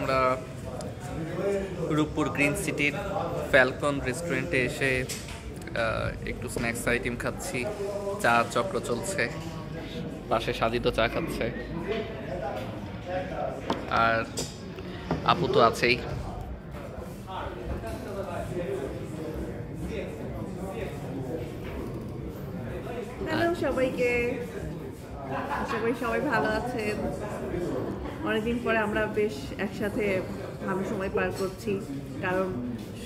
আমরা রূপপুর গ্রিন সিটির ফ্যালকন রেস্টুরেন্টে এসে একটু স্ন্যাক্স আইটেম খাচ্ছি। চা চক্র চলছে, পাশে সাজিত চা খাচ্ছে, আর আপু তো আছেই। হ্যালো সবাইকে, আশা করি সবাই ভালো আছেন। অনেকদিন পরে আমরা বেশ একসাথে ভালো সময় পার করছি, কারণ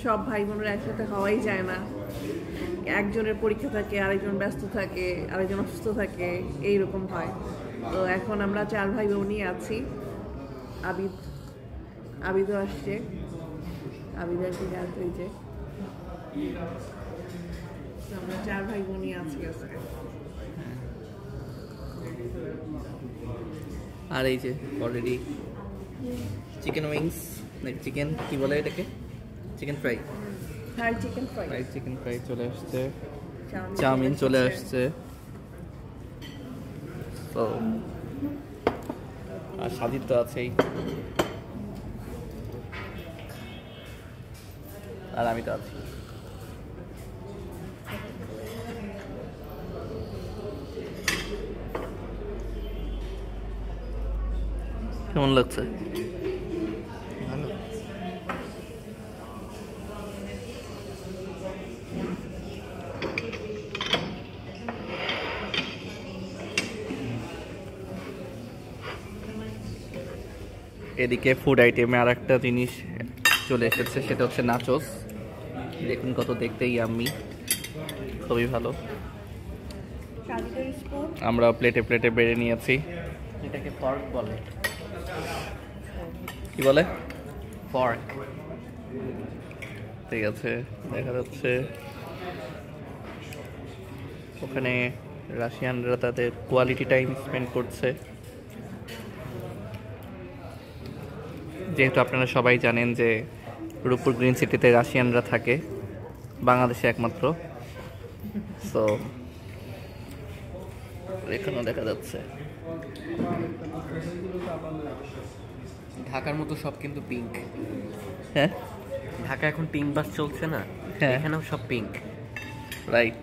সব ভাই বোনেরা একসাথে হওয়াই যায় না। একজনের পরীক্ষা থাকে, আরেকজন ব্যস্ত থাকে, আরেকজন অসুস্থ থাকে, এইরকম হয়। তো এখন আমরা 4 ভাই বোনই আছি। আবিদও আসছে, আবিদের কি জানতে যে আমরা 4 ভাই বোনই আছি আজকে। আর এই যে অলরেডি চিকেন উইংস, চিকেন কি বলে এটাকে, chicken fry, fried chicken fry, fried chicken fry চলে আসছে, চাউমিন চলে আসছে। তো আর সাজিদ তো আছেই, আর আমি তো আছি। কেমন লাগছে? ভালো। এদিকে ফুড আইটেমে আর একটা জিনিস চলে এসেছে, সেটা হচ্ছে নাচোস। দেখুন কত দেখতে ইয়াম্মি, খুবই ভালো। আমরা প্লেটে প্লেটে বেড়ে নিয়েছি। এটাকে ফর্ক বলে। কি বলে? ফর্ক। ঠিক আছে, দেখা যাচ্ছে ওখানে রাশিয়ানরা তাদের কোয়ালিটি টাইম স্পেন্ড করছে। যেহেতু আপনারা সবাই জানেন যে রূপপুর গ্রিন সিটিতে রাশিয়ানরা থাকে, বাংলাদেশে একমাত্র। সো এখানেও দেখা যাচ্ছে। ঢাকার মতো সব কিন্তু পিঙ্ক। হ্যাঁ, ঢাকা এখন পিঙ্ক বাস চলছে না, হ্যাঁ। এখানেও সব পিঙ্ক। রাইট।